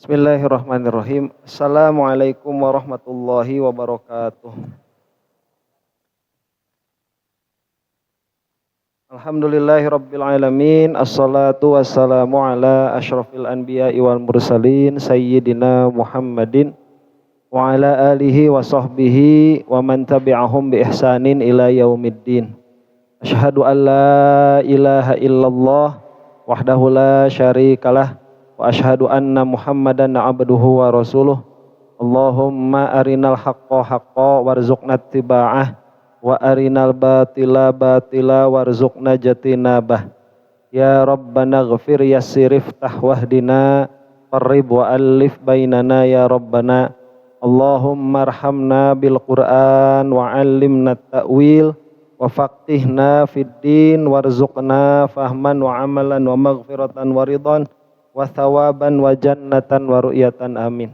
Bismillahirrahmanirrahim. Assalamualaikum warahmatullahi wabarakatuh. Alhamdulillahi rabbil alamin. Assalatu wassalamu ala asyrafil anbiya'i wal mursalin sayyidina Muhammadin wa ala alihi wa sahbihi wa man tabi'ahum bi ihsanin ila yaumiddin. Asyhadu an la ilaha illallah wahdahu la syarikalah wa asyhadu anna Muhammadan abduhu wa rasuluh. Allahumma arinal haqqa haqqa warzuqna ittiba'ah wa arinal batila batila warzuqna jatinabah. Ya Rabbana ghfir yassir iftah wahdina qarrib wa alif bainana ya Rabbana. Allahumma arhamna bil Qur'an wa 'allimna at-ta'wil wa faqihna fid din warzuqna fahman wa amalan wa maghfiratan wa ridhan wa thawaban wa jannatan wa ru'yatan amin.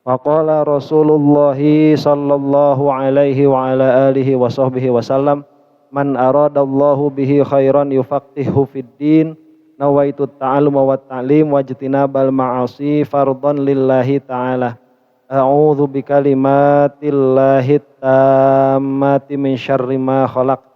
Wa qala Rasulullah sallallahu alaihi wa ala alihi wa sahbihi wa sallam, man aradallahu bihi khairan yufaqihu fid din, nawaitu ta'alluma wa ta'lim wa jtinabal ma'asi fardhan lillahi ta'ala. A'udzu bikalimatillahi tammati min syarri ma khalaq.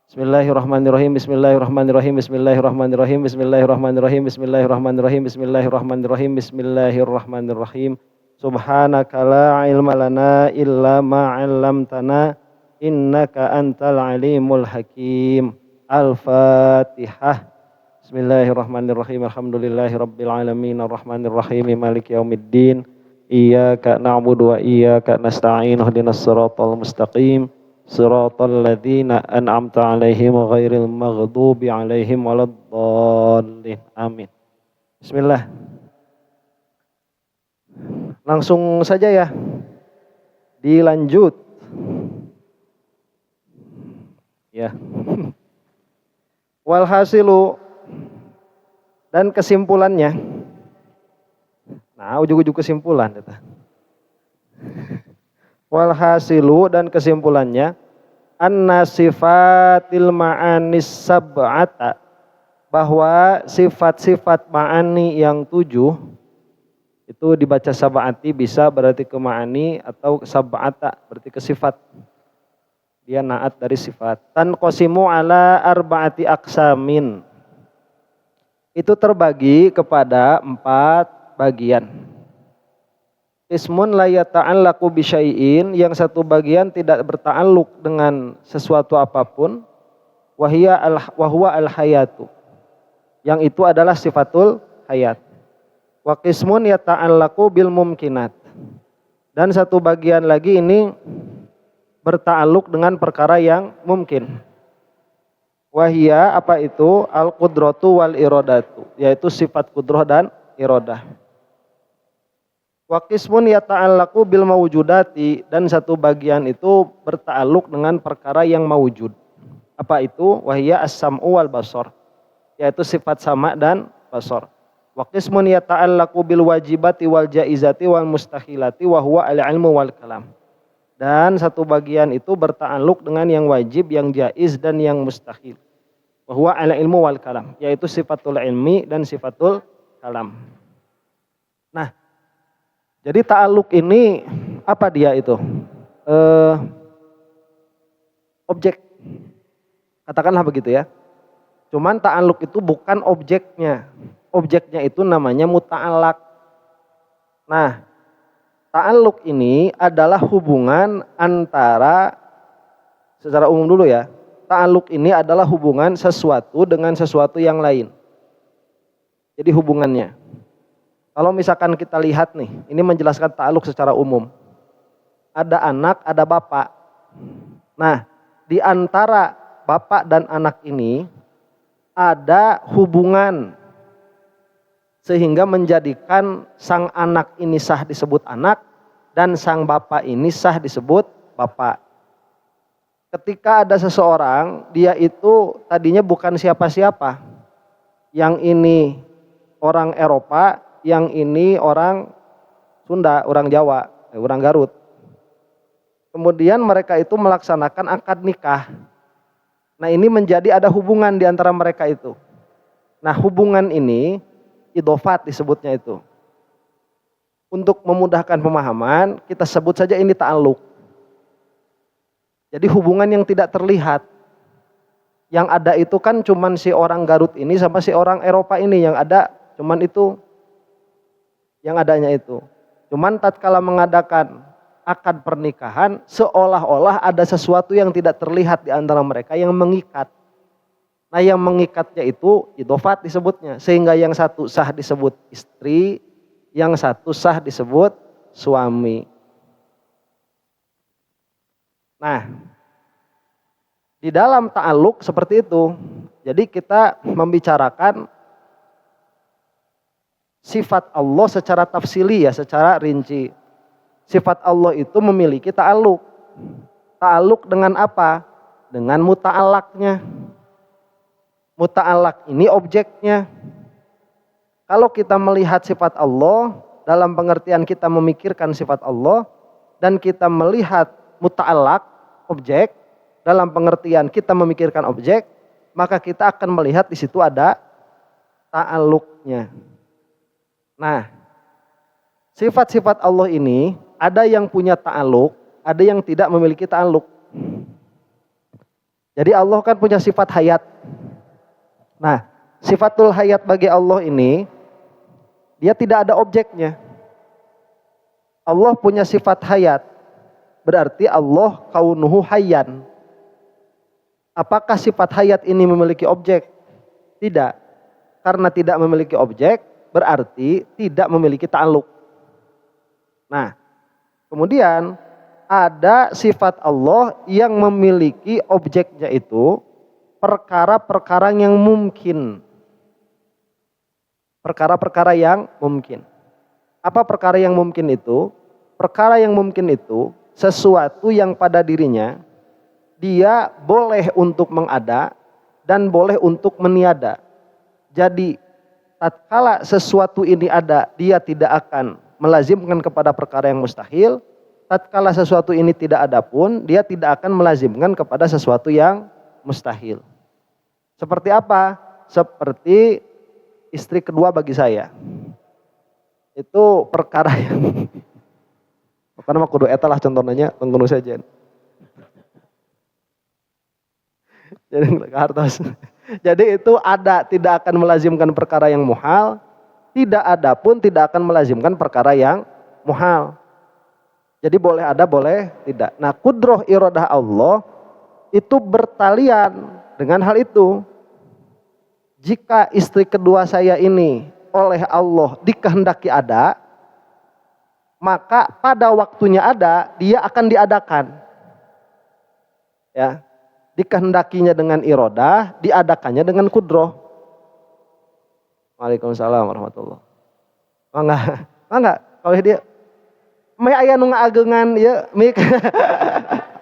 Bismillahirrahmanirrahim. Bismillahirrahmanirrahim. Bismillahirrahmanirrahim. Bismillahirrahmanirrahim. Bismillahirrahmanirrahim. Bismillahirrahmanirrahim. Bismillahirrahmanirrahim. Subhanaka la ilma lana illa ma 'allamtana innaka antal alimul hakim. Al-Fatihah. Bismillahirrahmanirrahim. Alhamdulillahirabbil alamin arrahmanirrahim maliki yaumiddin. Iyyaka na'budu wa iyyaka nasta'in. Ihdinas siratal mustaqim. Siratal ladzina an'amta 'alaihim ghairil maghdubi 'alaihim waladdallin. Amin. Bismillah. Langsung saja ya. Dilanjut. Ya. Walhasilu, dan kesimpulannya. Nah, ujung-ujung kesimpulan eta. Walhasilu, dan kesimpulannya, anna sifatil ma'anis sab'ata, bahwa sifat-sifat ma'ani yang 7 itu dibaca sab'ati, bisa berarti ke ma'ani, atau sab'ata berarti ke sifat. Dia naat dari sifat. Tanqasimu ala arba'ati aqsamin, itu terbagi kepada 4 bagian. Ismun la yata'allaqu bi syai'in, yang satu bagian tidak berta'alluq dengan sesuatu apapun. Wa huwa al-hayatu, yang itu adalah sifatul hayat. Wa qismun yata'allaqu bil mumkinat, dan satu bagian lagi ini berta'alluq dengan perkara yang mungkin. Wa hiya, apa itu? Al-qudratu wal iradatu, yaitu sifat kudrah dan iradah. Wa qismun yata'allaqu bil mawjudati, dan satu bagian itu berta'alluq dengan perkara yang mawjud. Apa itu? Wa hiya as-sam'u wal basar, yaitu sifat sama dan basar. Wa qismun yata'allaqu bil wajibati wal jaizati wal mustahilati wa huwa al-ilmu wal kalam. Dan satu bagian itu berta'alluq dengan yang wajib, yang jaiz dan yang mustahil. Wa huwa al-ilmu wal kalam, yaitu sifatul ilmi dan sifatul kalam. Nah, jadi ta'alluq ini apa dia itu? Objek. Katakanlah begitu ya. Cuman ta'alluq itu bukan objeknya. Objeknya itu namanya muta'allaq. Nah, ta'alluq ini adalah hubungan antara, secara umum dulu ya. Ta'alluq ini adalah hubungan sesuatu dengan sesuatu yang lain. Jadi hubungannya. Kalau misalkan kita lihat nih, ini menjelaskan ta'alluq secara umum. Ada anak, ada bapak. Nah, di antara bapak dan anak ini ada hubungan sehingga menjadikan sang anak ini sah disebut anak dan sang bapak ini sah disebut bapak. Ketika ada seseorang, dia itu tadinya bukan siapa-siapa. Yang ini orang Eropa, yang ini orang Sunda, orang Jawa, orang Garut. Kemudian mereka itu melaksanakan akad nikah. Nah, ini menjadi ada hubungan di antara mereka itu. Nah, hubungan ini idhofat disebutnya itu. untuk memudahkan pemahaman, kita sebut saja ini ta'alluq. Jadi hubungan yang tidak terlihat. Yang ada itu kan cuman si orang Garut ini sama si orang Eropa ini yang ada, cuman itu yang adanya itu. Cuman tatkala mengadakan akad pernikahan, seolah-olah ada sesuatu yang tidak terlihat di antara mereka yang mengikat. Nah, yang mengikatnya itu idhofat disebutnya, sehingga yang satu sah disebut istri, yang satu sah disebut suami. Nah, di dalam ta'alluq seperti itu. Jadi kita membicarakan sifat Allah secara tafsili ya, secara rinci. Sifat Allah itu memiliki ta'alluq. Ta'alluq dengan apa? Dengan muta'allaqnya. Muta'allaq ini objeknya. Kalau kita melihat sifat Allah, dalam pengertian kita memikirkan sifat Allah, dan kita melihat muta'allaq, objek, dalam pengertian kita memikirkan objek, maka kita akan melihat di situ ada ta'alluqnya. Nah, sifat-sifat Allah ini ada yang punya ta'alluq, ada yang tidak memiliki ta'alluq. Jadi Allah kan punya sifat hayat. Nah, sifatul hayat bagi Allah ini dia tidak ada objeknya. Allah punya sifat hayat. Berarti Allah kaunuhu hayyan. Apakah sifat hayat ini memiliki objek? Tidak. Karena tidak memiliki objek, berarti tidak memiliki ta'alluq. Nah, kemudian ada sifat Allah yang memiliki objeknya itu perkara-perkara yang mungkin. Perkara-perkara yang mungkin. Apa perkara yang mungkin itu? Perkara yang mungkin itu sesuatu yang pada dirinya dia boleh untuk mengada dan boleh untuk meniada. Jadi tatkala sesuatu ini ada, dia tidak akan melazimkan kepada perkara yang mustahil. Tatkala sesuatu ini tidak ada pun, dia tidak akan melazimkan kepada sesuatu yang mustahil. Seperti apa? Seperti istri kedua bagi saya. Itu perkara yang karena mah kudu eta lah contohnya tengkunu saja. Jadi hartos. Jadi itu ada, tidak akan melazimkan perkara yang muhal, tidak ada pun tidak akan melazimkan perkara yang muhal. Jadi boleh ada, boleh tidak. Nah, kudroh iradah Allah itu bertalian dengan hal itu. Jika istri kedua saya ini oleh Allah dikehendaki ada, maka pada waktunya ada, dia akan diadakan. Ya, dikehendakinya dengan irodah, diadakannya dengan kudroh. Waalaikumsalam warahmatullahi wabarakatuh. Mangga, kalau dia may aya nu ngaageungan ya, mik.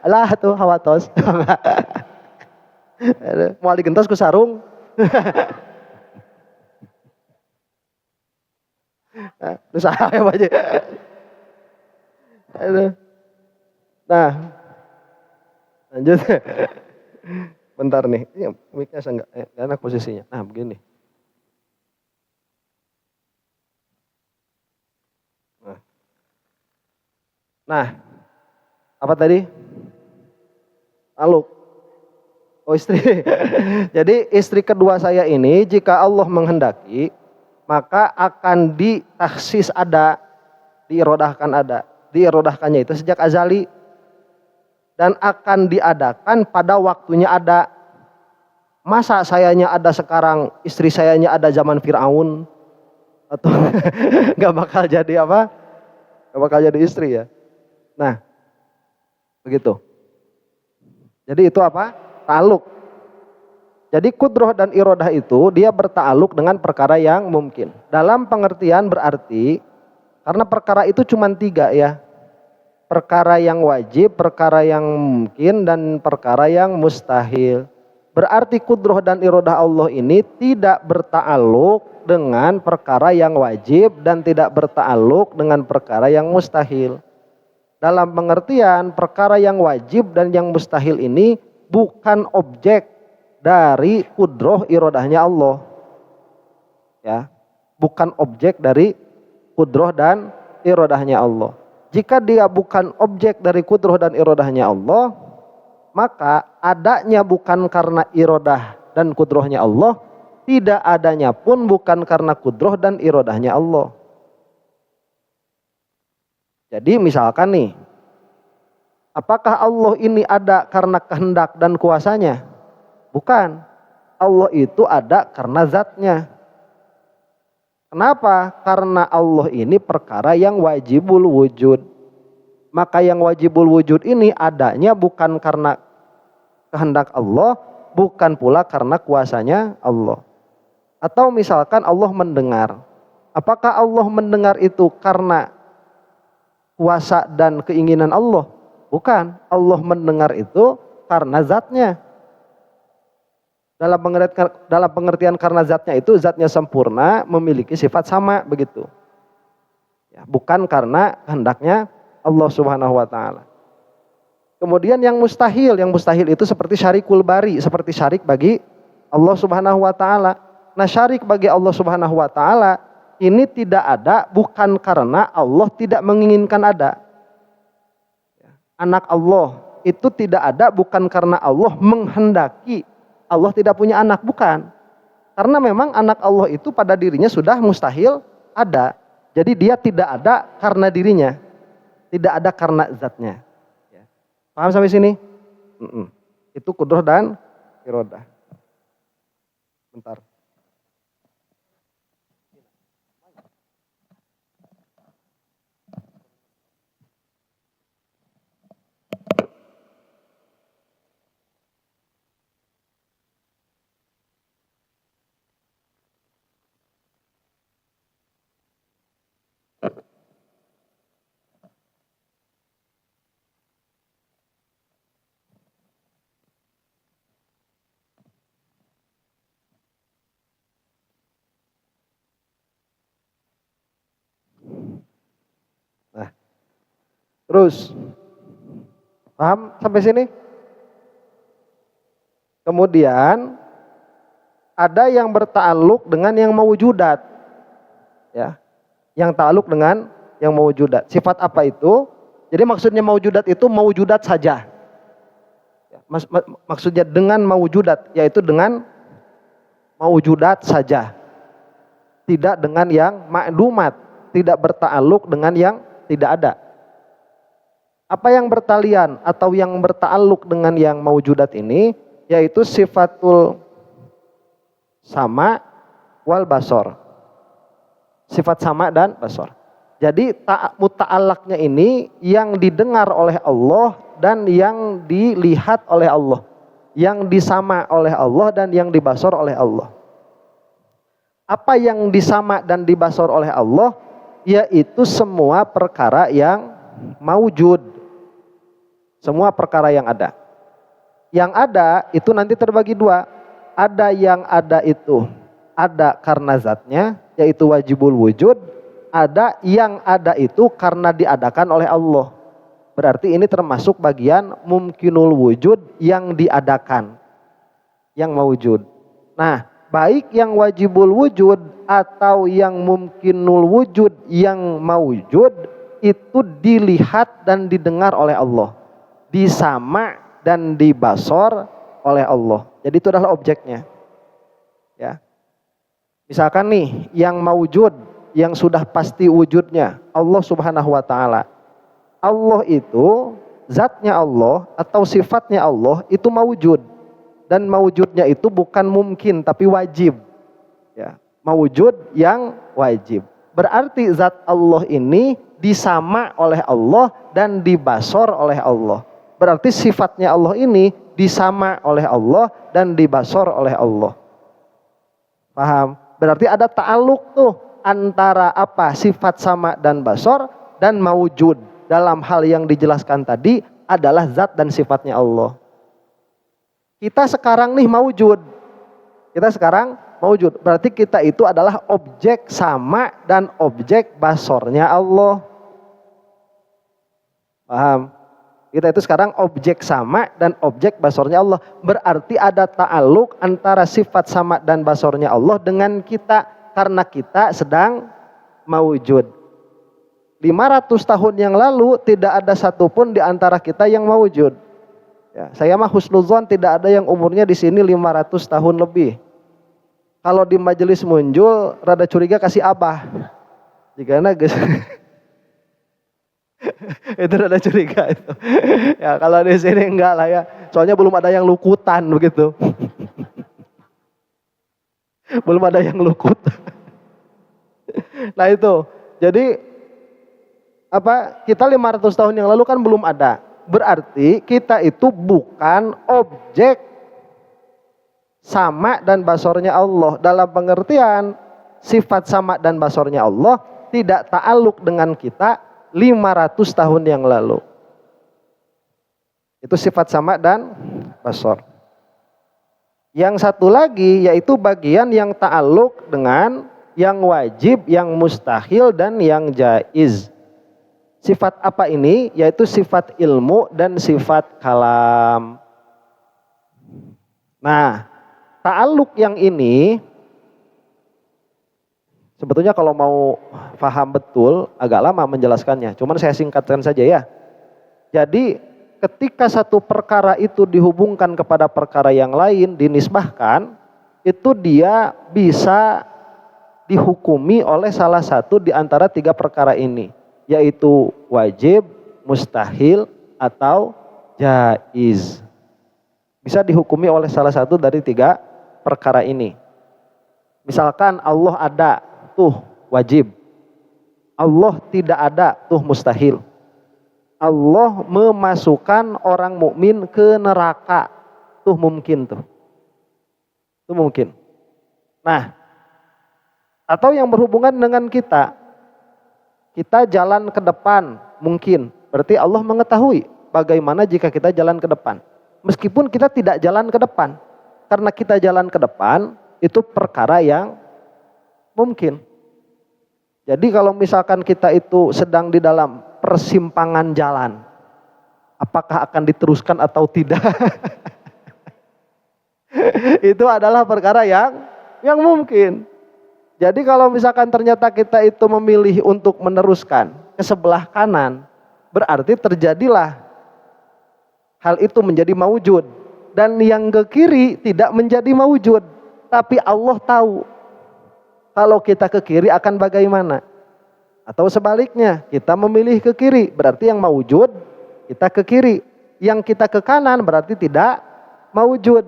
Lah tuh hawatos. Moal digentos ku sarung. Terus apa aja? Nah, lanjut. Bentar nih, ini mic-nya enggak enak posisinya. Nah, begini. Nah, apa tadi? Ta'alluq. Oh, istri. Jadi istri kedua saya ini jika Allah menghendaki maka akan ditaksis ada, diirodahkan ada. Diirodahkannya itu sejak azali dan akan diadakan pada waktunya ada. Masa sayanya ada sekarang, istri sayanya ada zaman Fir'aun atau nggak bakal jadi apa? Nggak bakal jadi istri ya. Nah, begitu. Jadi itu apa? Ta'alluq. Jadi kudroh dan irodah itu dia berta'alluq dengan perkara yang mungkin. Dalam pengertian berarti, karena perkara itu cuma 3 ya. Perkara yang wajib, perkara yang mungkin, dan perkara yang mustahil. Berarti kudroh dan irodah Allah ini tidak berta'alluq dengan perkara yang wajib dan tidak berta'alluq dengan perkara yang mustahil. Dalam pengertian perkara yang wajib dan yang mustahil ini bukan objek dari kudroh irodahnya Allah. Ya, bukan objek dari kudroh dan irodahnya Allah. Jika dia bukan objek dari kudroh dan irodahnya Allah, maka adanya bukan karena irodah dan kudrohnya Allah, tidak adanya pun bukan karena kudroh dan irodahnya Allah. Jadi misalkan nih, apakah Allah ini ada karena kehendak dan kuasanya? Bukan. Allah itu ada karena zatnya. Kenapa? Karena Allah ini perkara yang wajibul wujud. Maka yang wajibul wujud ini adanya bukan karena kehendak Allah, bukan pula karena kuasanya Allah. Atau misalkan Allah mendengar. Apakah Allah mendengar itu karena kuasa dan keinginan Allah? Bukan. Allah mendengar itu karena zatnya. Dalam pengertian karena zatnya itu, zatnya sempurna, memiliki sifat sama, begitu. Ya, bukan karena kehendaknya Allah Subhanahu wa taala. Kemudian yang mustahil itu seperti syarikul bari, seperti syarik bagi Allah Subhanahu wa taala. Nah, syarik bagi Allah Subhanahu wa taala ini tidak ada bukan karena Allah tidak menginginkan ada. Anak Allah itu tidak ada bukan karena Allah menghendaki Allah tidak punya anak, bukan. Karena memang anak Allah itu pada dirinya sudah mustahil ada. Jadi dia tidak ada karena dirinya. Tidak ada karena zatnya. Paham sampai sini? Itu kudroh dan irodah. Bentar. Nah, terus paham sampai sini? Kemudian ada yang berta'aluk dengan yang mawujudat, ya, yang ta'aluk dengan yang mawujudat. Sifat apa itu? Jadi maksudnya mawujudat itu mawujudat saja. Maksudnya dengan mawujudat, yaitu dengan mawujudat saja, tidak dengan yang ma'lumat, tidak berta'aluk dengan yang tidak ada. Apa yang bertalian atau yang berta'aluk dengan yang mawujudat ini, yaitu sifatul sama wal basor. Sifat sama dan basor. Jadi muta'allaknya ini yang didengar oleh Allah dan yang dilihat oleh Allah. Yang disama oleh Allah dan yang dibasor oleh Allah. Apa yang disama dan dibasor oleh Allah? Yaitu semua perkara yang maujud. Semua perkara yang ada. Yang ada itu nanti terbagi dua. Ada yang ada itu ada karena zatnya, yaitu wajibul wujud. Ada yang ada itu karena diadakan oleh Allah. Berarti ini termasuk bagian mumkinul wujud yang diadakan, yang mawujud. Nah, baik yang wajibul wujud atau yang mumkinul wujud yang mawujud itu dilihat dan didengar oleh Allah, disama dan dibasor oleh Allah. Jadi itu adalah objeknya. Ya. Misalkan nih yang mawujud, yang sudah pasti wujudnya Allah Subhanahu wa taala. Allah itu zatnya Allah atau sifatnya Allah itu mawujud. Dan mawujudnya itu bukan mungkin tapi wajib. Ya, mawujud yang wajib. Berarti zat Allah ini disama oleh Allah dan dibasor oleh Allah. Berarti sifatnya Allah ini disama oleh Allah dan dibasor oleh Allah. Paham? Berarti ada ta'aluk tuh antara apa? Sifat sama dan basor dan mawujud. Dalam hal yang dijelaskan tadi adalah zat dan sifatnya Allah. Kita sekarang nih mawujud. Kita sekarang mawujud. Berarti kita itu adalah objek sama dan objek basornya Allah. Paham? Kita itu sekarang objek sama dan objek basornya Allah. Berarti ada ta'aluk antara sifat sama dan basornya Allah dengan kita. Karena kita sedang mawujud. 500 tahun yang lalu tidak ada satupun di antara kita yang mawujud. Ya, saya mah husnuzon tidak ada yang umurnya di sini 500 tahun lebih. Kalau di majelis muncul rada curiga kasih abah. Jika guys. Itu rada curiga itu. Ya kalau di sini enggak lah ya. Soalnya belum ada yang lukutan begitu. Belum ada yang lukut. Nah itu. Jadi kita 500 tahun yang lalu kan belum ada. Berarti kita itu bukan objek sama dan basornya Allah. Dalam pengertian sifat sama dan basornya Allah tidak ta'aluk dengan kita 500 tahun yang lalu. Itu sifat sama dan basor. Yang satu lagi yaitu bagian yang ta'aluk dengan yang wajib, yang mustahil dan yang jaiz. Sifat apa ini? Yaitu sifat ilmu dan sifat kalam. Nah, ta'aluk yang ini sebetulnya kalau mau paham betul agak lama menjelaskannya. Cuman saya singkatkan saja ya. Jadi ketika satu perkara itu dihubungkan kepada perkara yang lain, dinisbahkan, itu dia bisa dihukumi oleh salah satu di antara 3 perkara ini. Yaitu wajib, mustahil, atau jaiz. Bisa dihukumi oleh salah satu dari 3 perkara ini. Misalkan Allah ada, tuh wajib. Allah tidak ada, tuh mustahil. Allah memasukkan orang mukmin ke neraka, tuh mungkin tuh. Itu mungkin. Nah, atau yang berhubungan dengan kita jalan ke depan mungkin. Berarti Allah mengetahui bagaimana jika kita jalan ke depan. Meskipun kita tidak jalan ke depan. Karena kita jalan ke depan itu perkara yang mungkin. Jadi kalau misalkan kita itu sedang di dalam persimpangan jalan, apakah akan diteruskan atau tidak? Itu adalah perkara yang mungkin. Jadi kalau misalkan ternyata kita itu memilih untuk meneruskan ke sebelah kanan, berarti terjadilah hal itu menjadi maujud. Dan yang ke kiri tidak menjadi maujud. Tapi Allah tahu kalau kita ke kiri akan bagaimana. Atau sebaliknya, kita memilih ke kiri, berarti yang maujud kita ke kiri. Yang kita ke kanan berarti tidak maujud.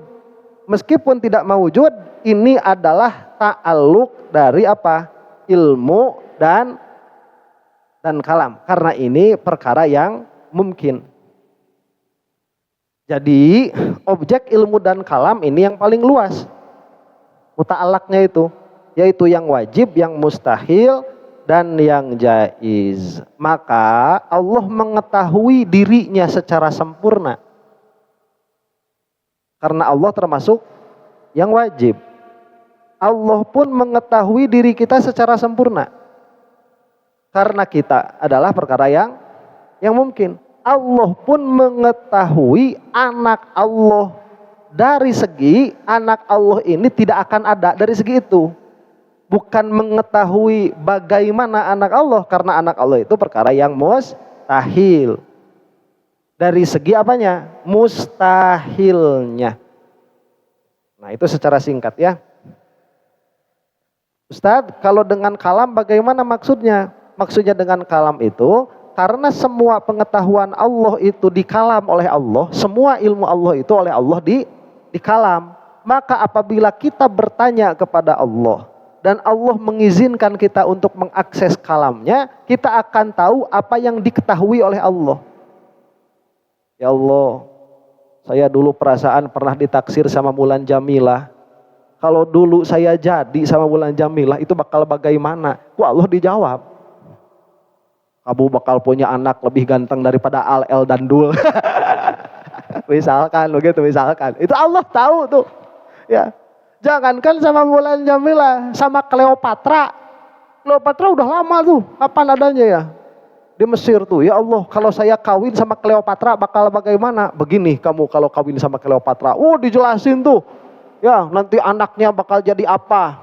Meskipun tidak maujud, ini adalah ta'aluk dari apa? Ilmu dan kalam. Karena ini perkara yang mungkin. Jadi objek ilmu dan kalam ini yang paling luas. Muta'alaknya itu. Yaitu yang wajib, yang mustahil, dan yang jaiz. Maka Allah mengetahui dirinya secara sempurna. Karena Allah termasuk yang wajib. Allah pun mengetahui diri kita secara sempurna. Karena kita adalah perkara yang mungkin. Allah pun mengetahui anak Allah. Dari segi anak Allah ini tidak akan ada dari segi itu. Bukan mengetahui bagaimana anak Allah. Karena anak Allah itu perkara yang mustahil. Dari segi apanya? Mustahilnya. Nah itu secara singkat ya. Ustadz, kalau dengan kalam bagaimana maksudnya? Maksudnya dengan kalam itu, karena semua pengetahuan Allah itu dikalam oleh Allah, semua ilmu Allah itu oleh Allah di kalam. Maka apabila kita bertanya kepada Allah, dan Allah mengizinkan kita untuk mengakses kalamnya, kita akan tahu apa yang diketahui oleh Allah. Ya Allah, saya dulu perasaan pernah ditaksir sama Mulan Jamilah. Kalau dulu saya jadi sama Mulan Jamilah, itu bakal bagaimana? Kok Allah dijawab? Kamu bakal punya anak lebih ganteng daripada Al, El, dan Dul. Misalkan begitu, misalkan. Itu Allah tahu tuh. Ya. Jangankan sama Mulan Jamilah, sama Cleopatra. Cleopatra udah lama tuh, kapan adanya ya? Di Mesir tuh, ya Allah, kalau saya kawin sama Cleopatra bakal bagaimana? Begini kamu kalau kawin sama Cleopatra. Dijelasin tuh. Ya, nanti anaknya bakal jadi apa?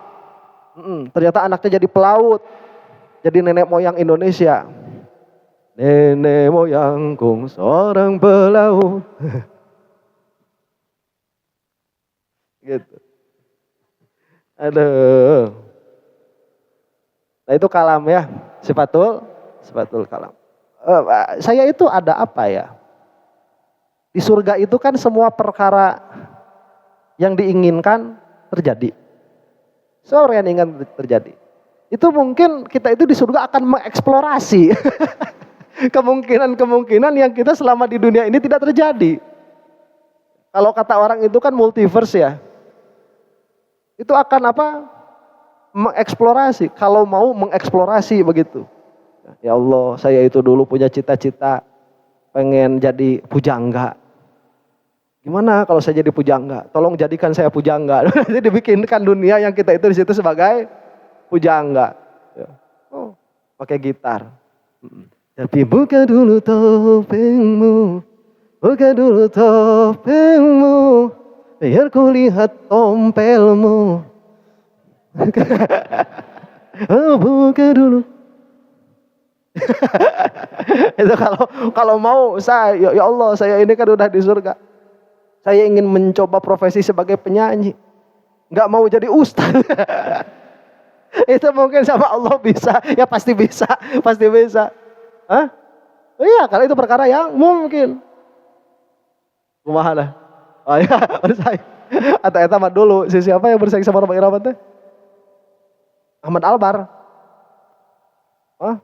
Ternyata anaknya jadi pelaut. Jadi nenek moyang Indonesia. Nenek moyangku seorang pelaut. Gitu. Aduh. Nah itu kalam ya, sifatul kalam. Saya itu ada apa ya? Di surga itu kan semua perkara yang diinginkan terjadi. Semua yang diinginkan terjadi. Itu mungkin kita itu di surga akan mengeksplorasi kemungkinan-kemungkinan yang kita selama di dunia ini tidak terjadi. Kalau kata orang itu kan multiverse ya. Itu akan apa? Mengeksplorasi, kalau mau mengeksplorasi begitu. Ya Allah, saya itu dulu punya cita-cita pengen jadi pujangga. Gimana kalau saya jadi pujangga? Tolong jadikan saya pujangga. Jadi dibikinkan dunia yang kita itu di situ sebagai pujangga. Oh, pakai gitar. Tapi buka dulu topengmu, buka dulu topengmu, biar ku lihat tompelmu. Oh, buka dulu. Itu kalau mau saya, ya Allah, saya ini kan udah di surga. Saya ingin mencoba profesi sebagai penyanyi. Nggak mau jadi ustaz. Itu mungkin sama Allah bisa, ya pasti bisa, pasti bisa. Hah? Oh iya, kalau itu perkara yang mungkin. Kumaha dah? Oh iya, bersaing. Atau eta mah dulu, siapa yang bersaing sama Roma Irawan teh? Ahmad Albar. Hah?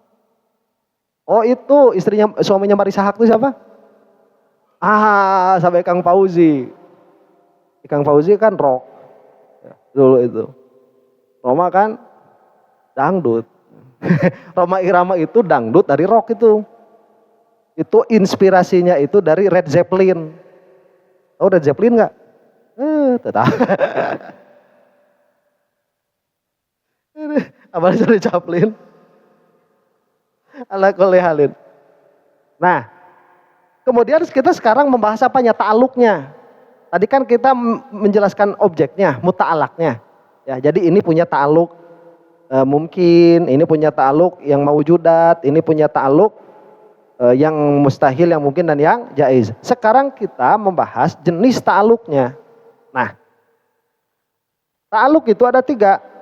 Oh itu suaminya Marisa Haque itu siapa? Sampai Kang Fauzi. Kang Fauzi kan rock. Dulu itu. Roma kan dangdut. Roma Irama itu dangdut dari rock itu. Itu inspirasinya itu dari Led Zeppelin. Tahu Led Zeppelin enggak? Tetap. Abang sudah Chaplin. Ala kulli halin. Nah, kemudian kita sekarang membahas apanya? Ta'aluknya. Tadi kan kita menjelaskan objeknya, muta'alaknya. Ya, jadi ini punya ta'aluk mungkin, ini punya ta'aluk yang maujudat, ini punya ta'aluk yang mustahil, yang mungkin dan yang jaiz. Sekarang kita membahas jenis ta'aluknya. Nah, ta'aluk itu ada 3.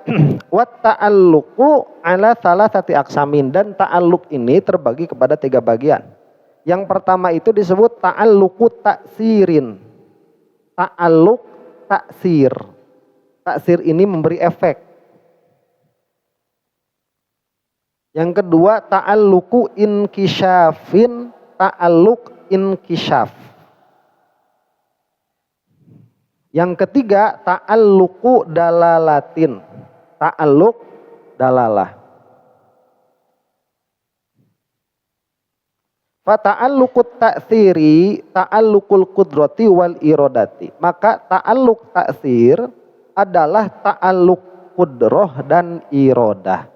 Wat ta'alluqu ala thalathati aqsamin, dan ta'alluq ini terbagi kepada 3 bagian. Yang pertama itu disebut ta'alluqu ta'sirin. Ta'alluq ta'sir. Ta'sir ini memberi efek. Yang kedua ta'alluqu inkisyafin, ta'alluq inkisyaf. Yang ketiga ta'alluqu dalalatin. Ta'alluq dalalah. Fa ta'alluqut ta'siri ta'alluqul qudrati wal irodati. Maka ta'alluq ta'sir adalah ta'alluq qudrah dan irodah.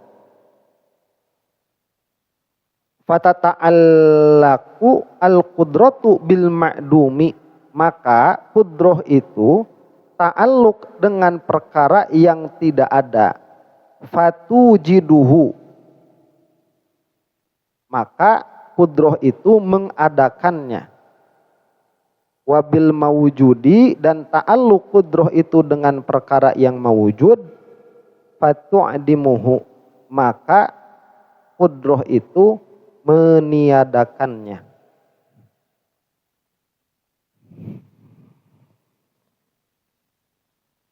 Fa ta'allaqu al-qudratu bil ma'dumi. Maka qudrah itu ta'alluq dengan perkara yang tidak ada. Fatujiduhu. Maka qudrah itu mengadakannya. Wabil mawujudi, dan ta'alluq qudrah itu dengan perkara yang mawujud. Fatu'adimuhu. Maka qudrah itu meniadakannya.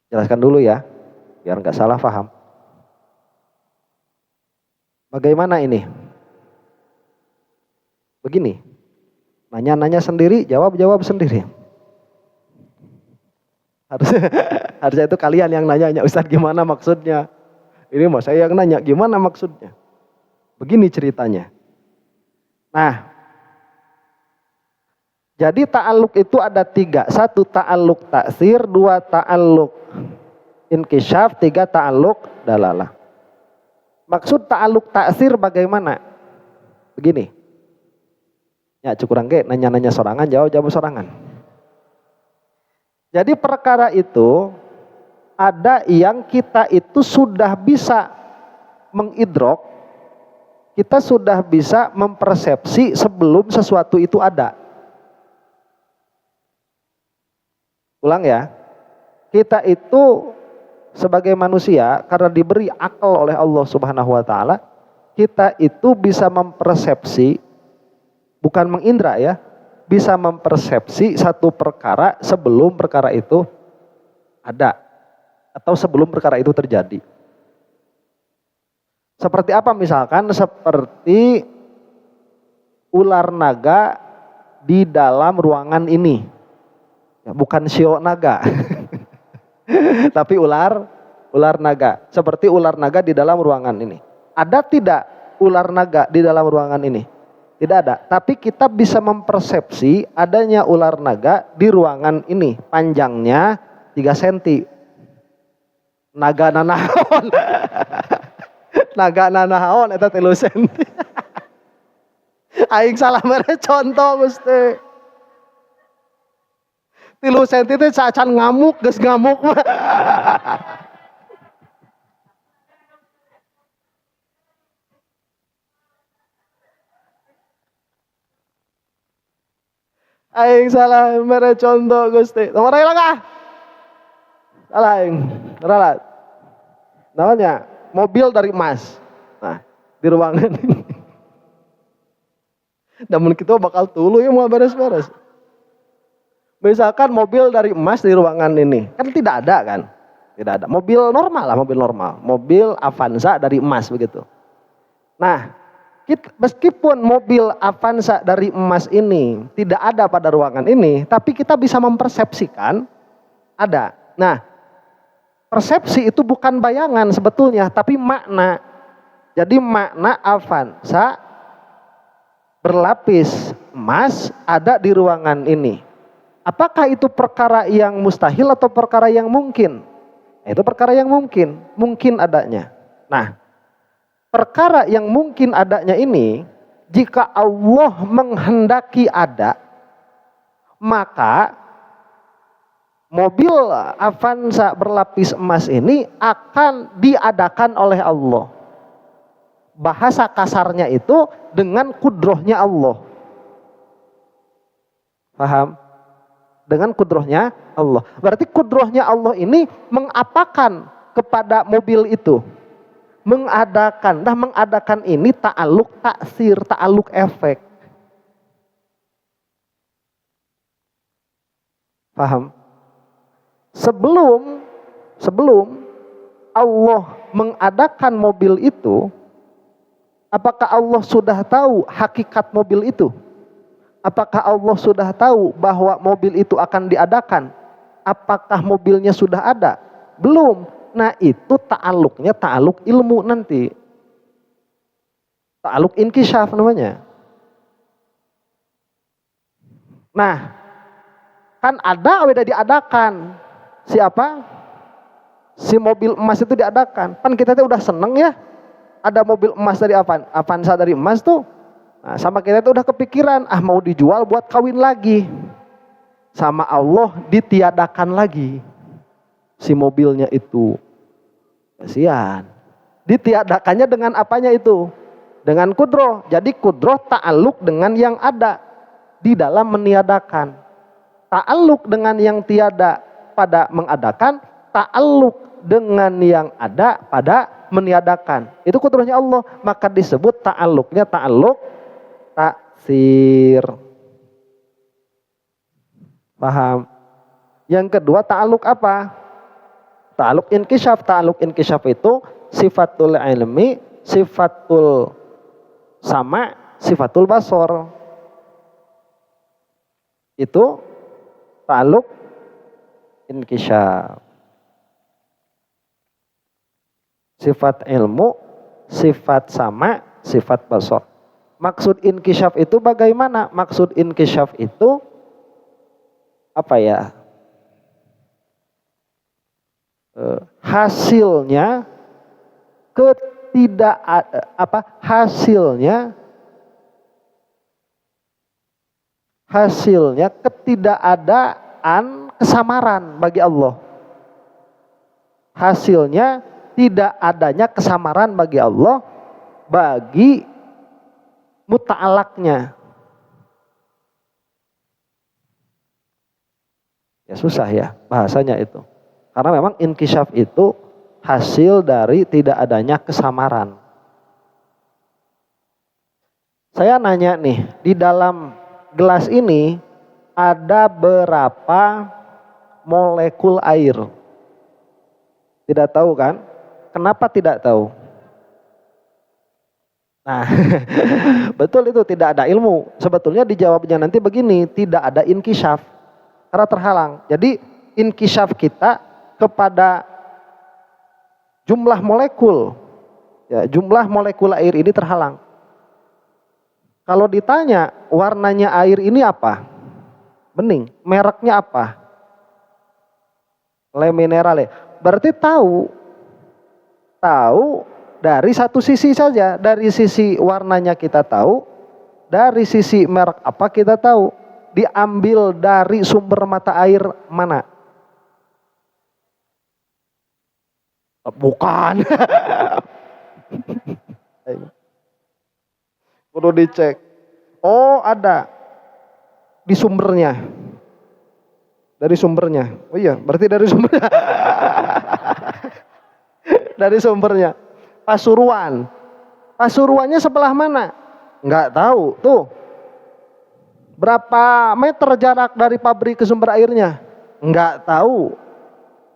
Jelaskan dulu ya, biar nggak salah paham. Bagaimana ini? Begini, nanya-nanya sendiri, jawab-jawab sendiri. Harusnya itu kalian yang nanya, Ustadz gimana maksudnya? Ini mau saya yang nanya, gimana maksudnya? Begini ceritanya. Nah, jadi ta'alluq itu ada 3. 1 ta'alluq ta'sir, 2 ta'alluq inkisyaf, 3 ta'alluq dalalah. Maksud ta'alluq ta'sir bagaimana? Begini. Ya cukuran ge nanya-nanya sorangan, jawab sorangan. Jadi perkara itu ada yang kita itu sudah bisa mengidrok, kita sudah bisa mempersepsi sebelum sesuatu itu ada. Ulang ya, kita itu sebagai manusia karena diberi akal oleh Allah Subhanahu wa taala, kita itu bisa mempersepsi, bukan mengindra ya, bisa mempersepsi satu perkara sebelum perkara itu ada atau sebelum perkara itu terjadi. Seperti apa misalkan? Seperti ular naga di dalam ruangan ini. Ya, bukan shio naga. Tapi ular naga. Seperti ular naga di dalam ruangan ini. Ada tidak ular naga di dalam ruangan ini? Tidak ada. Tapi kita bisa mempersepsi adanya ular naga di ruangan ini. Panjangnya 3 cm. Naga nanaon. Naga nanaon eta 3 cm. Aing salah mere contoh Gusti. 3 cm teh sacan ngamuk, geus ngamuk mah. Aing salah mere contoh Gusti. Nomor lah. Salah aing. Ralat. Namanya mobil dari emas. Nah, di ruangan ini. Namun kita bakal tulu ya mau beres-beres. Misalkan mobil dari emas di ruangan ini. Kan tidak ada kan? Tidak ada. Mobil normal lah, mobil normal. Mobil Avanza dari emas begitu. Nah, meskipun mobil Avanza dari emas ini tidak ada pada ruangan ini, tapi kita bisa mempersepsikan ada. Nah, persepsi itu bukan bayangan sebetulnya, tapi makna. Jadi makna Avanza berlapis emas ada di ruangan ini. Apakah itu perkara yang mustahil atau perkara yang mungkin? Itu perkara yang mungkin adanya. Nah, perkara yang mungkin adanya ini, jika Allah menghendaki ada, maka mobil Avanza berlapis emas ini akan diadakan oleh Allah. Bahasa kasarnya itu dengan kudrohnya Allah. Paham? Dengan kudrohnya Allah. Berarti kudrohnya Allah ini mengapakan kepada mobil itu? Mengadakan. Nah, mengadakan ini ta'aluk taksir, ta'aluk efek. Paham? Sebelum Allah mengadakan mobil itu, apakah Allah sudah tahu hakikat mobil itu? Apakah Allah sudah tahu bahwa mobil itu akan diadakan? Apakah mobilnya sudah ada? Belum. Nah, itu ta'aluknya ta'aluk ilmu nanti. Ta'aluk inkisyaf namanya. Nah, kan ada udah diadakan. Siapa? Si mobil emas itu diadakan. Kan kita tuh udah seneng ya. Ada mobil emas dari Avanza dari emas tuh. Nah, sama kita tuh udah kepikiran, mau dijual buat kawin lagi. Sama Allah ditiadakan lagi si mobilnya itu. Kasihan. Ditiadakannya dengan apanya itu? Dengan kudroh. Jadi kudroh ta'aluk dengan yang ada di dalam meniadakan. Ta'aluk dengan yang tiada pada mengadakan, ta'aluk dengan yang ada pada meniadakan. Itu kudrohnya Allah, maka disebut ta'aluknya ta'aluk taksir. Paham? Yang kedua ta'aluk apa? Ta'aluk inkisyaf. Ta'aluk inkisyaf itu sifatul ilmi, sifatul sama, sifatul basor. Itu ta'aluk inkisyaf. Sifat ilmu, sifat sama, sifat basor. Maksud inkisyaf itu bagaimana? Maksud inkisyaf itu apa ya? Hasilnya hasilnya ketidakadaan kesamaran bagi Allah. Hasilnya tidak adanya kesamaran bagi Allah bagi muta'alaknya. Ya susah ya bahasanya itu. Karena memang inkisyaf itu hasil dari tidak adanya kesamaran. Saya nanya nih, di dalam gelas ini ada berapa molekul air? Tidak tahu kan? Kenapa tidak tahu? Nah, betul itu tidak ada ilmu. Sebetulnya dijawabnya nanti begini, tidak ada inkisyaf. Karena terhalang. Jadi inkisyaf kita kepada jumlah molekul. Ya, jumlah molekul air ini terhalang. Kalau ditanya warnanya air ini apa? Bening. Mereknya apa? Le Minerale. Berarti tahu dari satu sisi saja. Dari sisi warnanya kita tahu. Dari sisi merek apa kita tahu. Diambil dari sumber mata air mana? Bukan. Perlu dicek. Oh ada. Di sumbernya. Dari sumbernya. Oh iya berarti dari sumbernya. Dari sumbernya. Pasuruan. Pasuruannya sebelah mana? Enggak tahu. Tuh. Berapa meter jarak dari pabrik ke sumber airnya? Enggak tahu.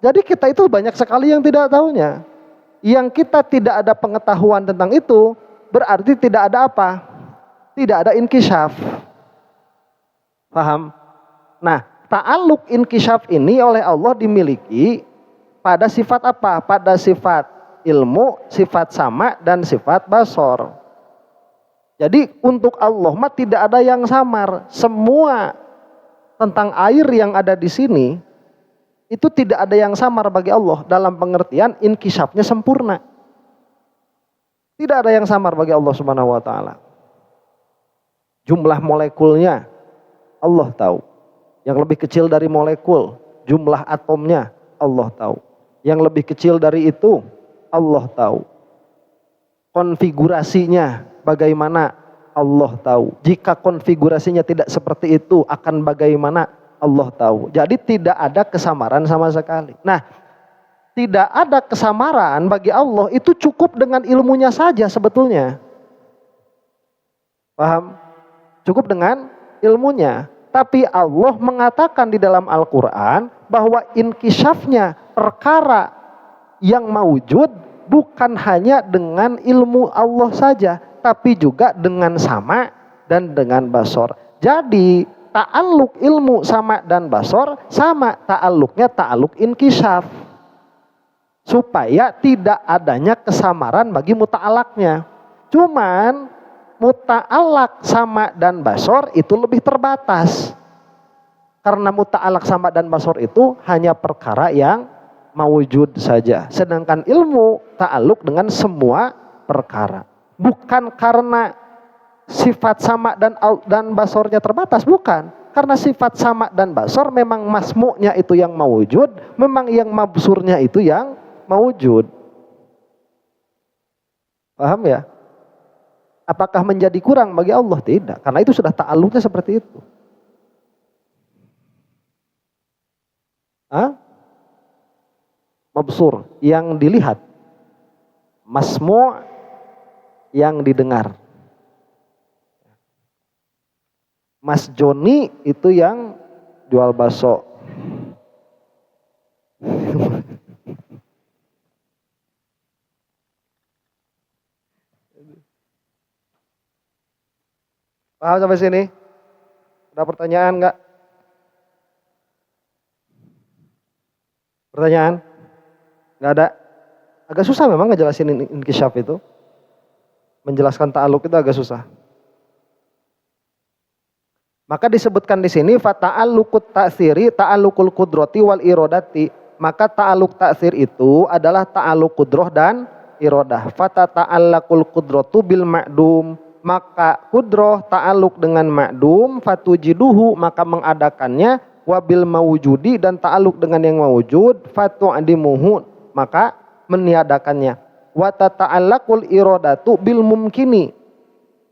Jadi kita itu banyak sekali yang tidak tahunya. Yang kita tidak ada pengetahuan tentang itu, berarti tidak ada apa? Tidak ada inkisyaf. Paham? Nah, ta'aluk inkisyaf ini oleh Allah dimiliki pada sifat apa? Pada sifat ilmu, sifat sama, dan sifat basor. Jadi untuk Allah mah tidak ada yang samar. Semua tentang air yang ada di sini itu tidak ada yang samar bagi Allah dalam pengertian inkisyafnya sempurna. Tidak ada yang samar bagi Allah Subhanahu wa taala. Jumlah molekulnya Allah tahu. Yang lebih kecil dari molekul, jumlah atomnya Allah tahu. Yang lebih kecil dari itu Allah tahu. Konfigurasinya bagaimana Allah tahu. Jika konfigurasinya tidak seperti itu akan bagaimana Allah tahu. Jadi tidak ada kesamaran sama sekali. Nah, tidak ada kesamaran bagi Allah itu cukup dengan ilmunya saja sebetulnya. Paham? Cukup dengan ilmunya. Tapi Allah mengatakan di dalam Al-Quran bahwa inkisyafnya perkara yang maujud bukan hanya dengan ilmu Allah saja, tapi juga dengan sama dan dengan basor. Jadi ta'aluk ilmu sama dan basor sama ta'aluknya ta'aluk inkisyaf. Supaya tidak adanya kesamaran bagi muta'alaknya. Cuman muta'alak sama dan basor itu lebih terbatas. Karena muta'alak sama dan basor itu hanya perkara yang mawujud saja. Sedangkan ilmu ta'aluk dengan semua perkara. Bukan karena sifat sama dan basornya terbatas, bukan. Karena sifat sama dan basor memang masmu'nya itu yang mawujud, memang yang mabsurnya itu yang mawujud. Paham ya? Apakah menjadi kurang bagi Allah? Tidak. Karena itu sudah ta'aluknya seperti itu. Mabsur yang dilihat, masmu' yang didengar. Mas Joni itu yang jual bakso. Paham sampai sini? Ada pertanyaan enggak? Pertanyaan? Enggak ada? Agak susah memang ngejelasin inkisyaf itu. Menjelaskan ta'aluk itu agak susah. Maka disebutkan di sini fata'alluqut ta'siri ta'alluqul qudrati wal irodati. Maka ta'alluq ta'sir itu adalah ta'alluq qudrah dan irodah. Fatata'allaqul qudratu bil ma'dum. Maka kudroh ta'aluk dengan ma'dum, fatujiduhu maka mengadakannya, wabil mawujudi dan ta'aluk dengan yang mawujud, fatu'adimuhu maka meniadakannya. Wa tata'allaqul irodatu bil mumkini.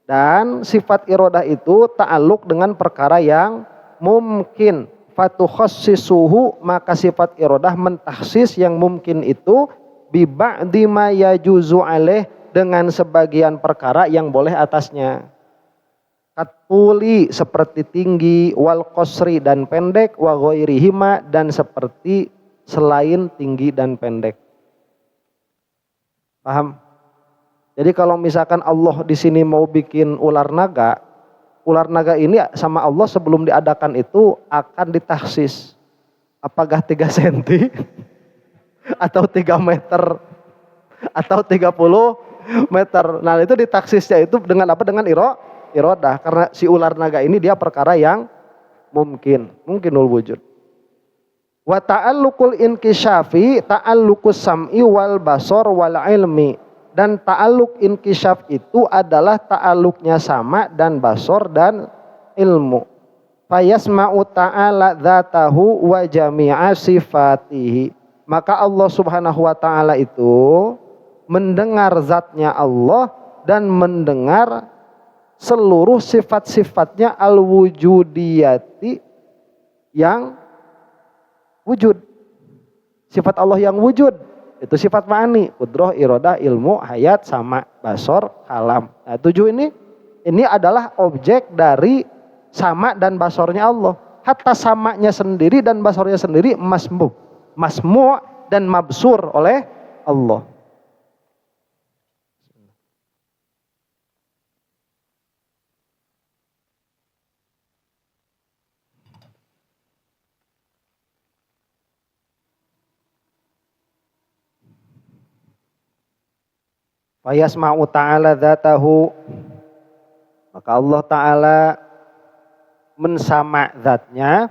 Dan sifat iradah itu ta'alluq dengan perkara yang mungkin. Fatukhassisuhu, maka sifat iradah mentahsis yang mungkin itu bi ba'di ma yajuzu alaih, dengan sebagian perkara yang boleh atasnya. Katuli, seperti tinggi, wal qasri, dan pendek, wa ghairihima, dan seperti selain tinggi dan pendek. Paham? Jadi kalau misalkan Allah di sini mau bikin ular naga ini sama Allah sebelum diadakan itu akan ditahsis. Apakah 3 cm atau 3 meter atau 30 meter. Nah, itu ditaksisnya itu dengan apa? Dengan iradah. Karena si ular naga ini dia perkara yang mungkinul wujud. Wa ta'alluqul inkisyafi ta'alluqus sam'i wal basar wal ilmi. Dan ta'alluq inkisyaf itu adalah ta'alluqnya sama dan basar dan ilmu. Fayasma'u ta'ala dzatahu wa jami'a sifatihi. Maka Allah Subhanahu wa taala itu mendengar zatnya Allah dan mendengar seluruh sifat-sifatnya al-wujudiyati yang wujud. Sifat Allah yang wujud itu sifat ma'ani, qudrah, iradah, ilmu, hayat, sama, basar, kalam. Nah, 7 ini adalah objek dari sama dan basarnya Allah. Hatta samanya sendiri dan basarnya sendiri masmu' dan mabsur oleh Allah. Fayasma'u ta'ala dzatahu, maka Allah Ta'ala mensama zatnya,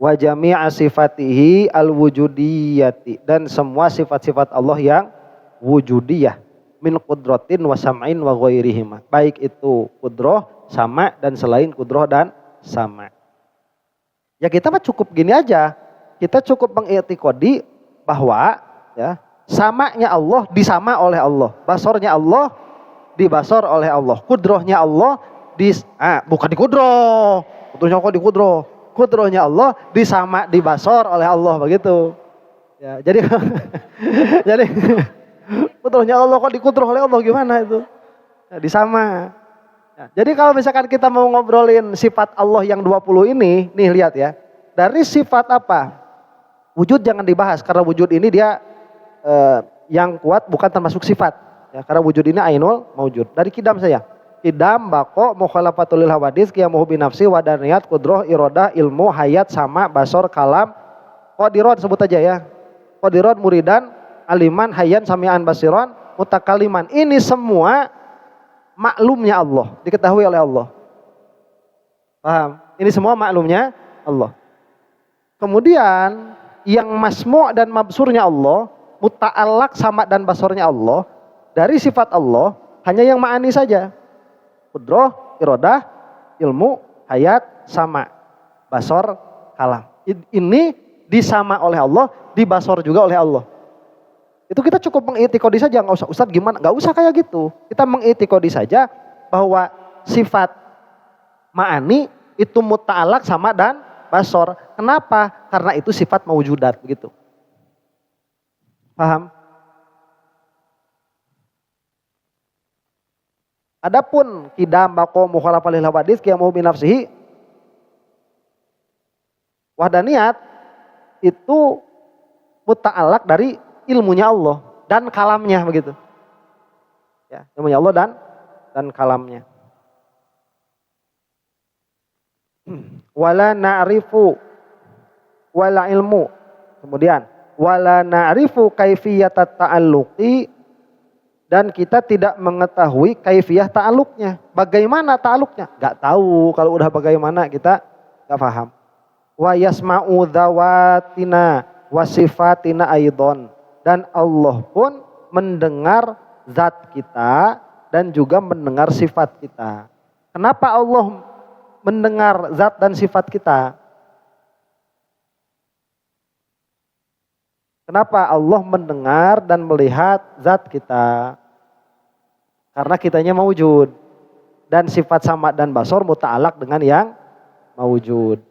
wa jami'a sifatihi al-wujudiyati, dan semua sifat-sifat Allah yang wujudiyah, min qudratin wa sam'in wa ghairihima, baik itu qudrah, sama, dan selain qudrah dan sama. Ya kita mah cukup gini aja, kita cukup mengitikadi bahwa ya samanya Allah disama oleh Allah, basornya Allah dibasor oleh Allah, kudrohnya Allah bukan di kudroh, kudrohnya kok di kudroh, kudrohnya Allah disama dibasor oleh Allah, begitu. Ya, jadi jadi kudrohnya Allah kok dikudroh oleh Allah, gimana itu? Ya, disama. Ya, jadi kalau misalkan kita mau ngobrolin sifat Allah yang 20 ini, nih lihat ya, dari sifat apa? Wujud jangan dibahas, karena wujud ini dia yang kuat bukan termasuk sifat ya, karena wujud ini ainul maujud. Dari kidam saya, kidam, bako, mukhalafatul lil hawadits, qiyamuhu bi nafsi, wadaniyat, qudrah, iradah, ilmu, hayat, sama, basar, kalam, qadirun, sebut aja ya, qadirun, muridan, aliman, hayyan, sami'an, basiran, mutakaliman. Ini semua maklumnya Allah, diketahui oleh Allah. Paham? Ini semua maklumnya Allah. Kemudian yang masmu' dan mabsurnya Allah, muta'allaq, sama dan basornya Allah, dari sifat Allah hanya yang ma'ani saja. Qudrah, iradah, ilmu, hayat, sama, basor, kalam. Ini disama oleh Allah, dibasor juga oleh Allah. Itu kita cukup mengitikodi saja, nggak usah Ustaz gimana, nggak usah kayak gitu. Kita mengitikodi saja bahwa sifat ma'ani itu muta'allaq, sama dan basor. Kenapa? Karena itu sifat mawjudat, begitu. Paham? Adapun kidam, bako, mukhalafah lil hawadits, qiyamuhu bi nafsihi, wahdaniyat, itu muta'allaq dari ilmunya Allah dan kalamnya, begitu. Ya, ilmunya Allah dan kalamnya. Wala na'rifu wala ilmu. Kemudian wala na'rifu kaifiyatat ta'alluqi, dan kita tidak mengetahui kaifiyah ta'alluqnya. Bagaimana ta'alluqnya? Enggak tahu. Kalau udah bagaimana kita enggak paham. Wa yasma'u dzawatina wa sifatina aidon, dan Allah pun mendengar zat kita dan juga mendengar sifat kita. Kenapa Allah mendengar zat dan sifat kita? Kenapa Allah mendengar dan melihat zat kita? Karena kitanya mawujud. dan sifat sama dan basor muta'alaq dengan yang mawujud.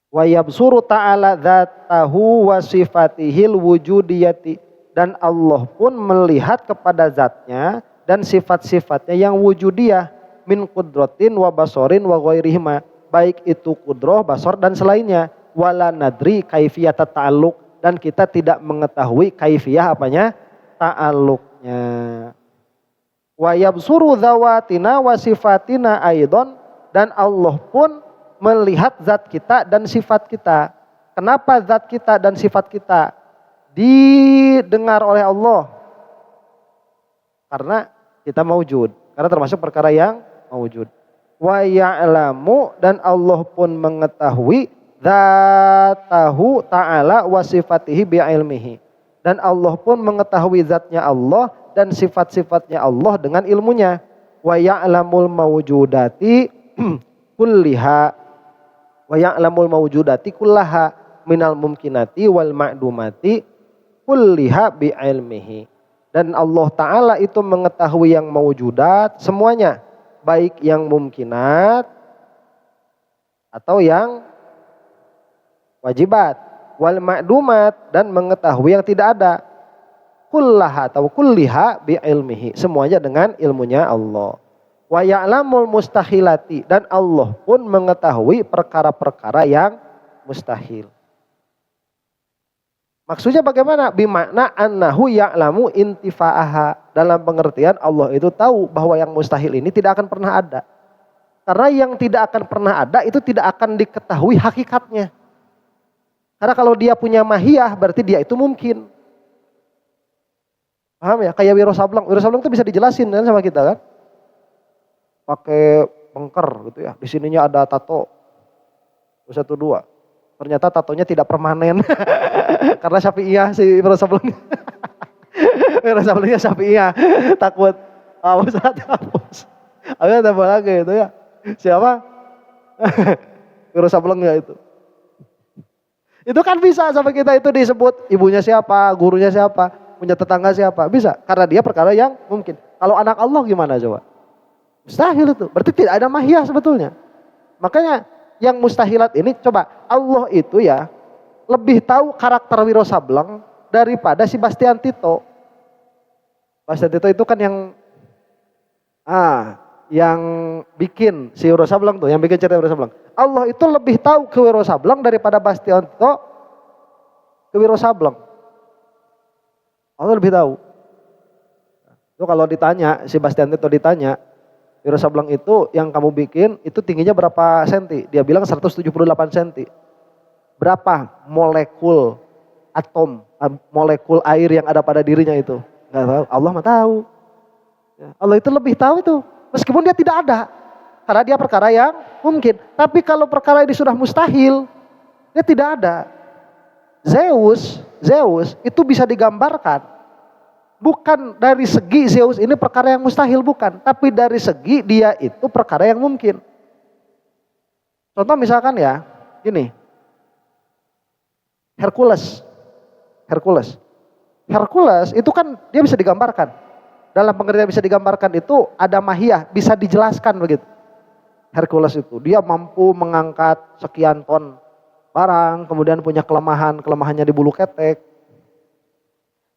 Wa yabsuru ta'ala dzatahu wa sifatihil wujudiyati, dan Allah pun melihat kepada zatnya dan sifat-sifatnya yang wujudiyah, min qudratin wa basorin wa ghairihima, baik itu kudroh, basor dan selainnya. Wala nadri kaifiyat ta'alluq, dan kita tidak mengetahui kaifiyah apanya ta'alluqnya. Wa yabsuru dzawatina wa sifatina aidon, dan Allah pun melihat zat kita dan sifat kita. Kenapa zat kita dan sifat kita didengar oleh Allah? Karena kita maujud, karena termasuk perkara yang maujud. Wa ya'lamu, dan Allah pun mengetahui dzatahu ta'ala wa sifatihi bi'ilmihi, dan Allah pun mengetahui zatnya Allah dan sifat-sifatnya Allah dengan ilmunya. Wa ya'lamul mawjudati kulliha wa ya'lamul mawjudati kullaha minal mumkinati wal ma'dumati kulliha bi'ilmihi, dan Allah Ta'ala itu mengetahui yang mawjudat semuanya, baik yang mumkinat atau yang wajibat, wal ma'dumat, dan mengetahui yang tidak ada, kullaha atau kulliha bi'ilmihi, semuanya dengan ilmunya Allah. Wa ya'lamul mustahilati, dan Allah pun mengetahui perkara-perkara yang mustahil. Maksudnya bagaimana? Bimakna annahu ya'lamu intifa'aha, dalam pengertian Allah itu tahu bahwa yang mustahil ini tidak akan pernah ada. Karena yang tidak akan pernah ada itu tidak akan diketahui hakikatnya. Karena kalau dia punya mahiyah berarti dia itu mungkin. Paham ya? Kayak Wiro Sableng. Wiro Sableng itu bisa dijelasin kan sama kita kan? Pakai pengker gitu ya. Di sininya ada tato. 1, 2. Ternyata tatonya tidak permanen. Karena Syafi'iyah si Wiro Sableng. Wiro Sablengnya Syafi'iyah. Takut hapus. Akhirnya tambah lagi itu ya. Siapa? Wiro Sablengnya itu. Itu kan bisa sampai kita itu disebut ibunya siapa, gurunya siapa, punya tetangga siapa. Bisa. Karena dia perkara yang mungkin. Kalau anak Allah gimana coba? Mustahil itu. Berarti tidak ada mahiyah sebetulnya. Makanya yang mustahilat ini coba Allah itu ya lebih tahu karakter Wiro Sableng daripada si Bastian Tito. Bastian Tito itu kan yang bikin si Wiro Sableng tuh, yang bikin cerita Wiro Sableng. Allah itu lebih tahu ke Wiro Sableng daripada Bastian Tito ke Wiro Sableng. Allah lebih tahu. Itu kalau ditanya, si Bastian Tito ditanya, Wiro Sableng itu yang kamu bikin itu tingginya berapa senti? Dia bilang 178 senti. Berapa molekul atom, molekul air yang ada pada dirinya itu? Enggak tahu, Allah mah tahu. Allah itu lebih tahu itu, meskipun dia tidak ada. Karena dia perkara yang mungkin. Tapi kalau perkara ini sudah mustahil, dia tidak ada. Zeus itu bisa digambarkan. Bukan dari segi Zeus ini perkara yang mustahil, bukan. Tapi dari segi dia itu perkara yang mungkin. Contoh misalkan ya, gini. Hercules itu kan dia bisa digambarkan. Dalam pengertian bisa digambarkan itu ada mahiyah, bisa dijelaskan begitu. Hercules itu dia mampu mengangkat sekian ton barang, kemudian punya kelemahannya di bulu ketek.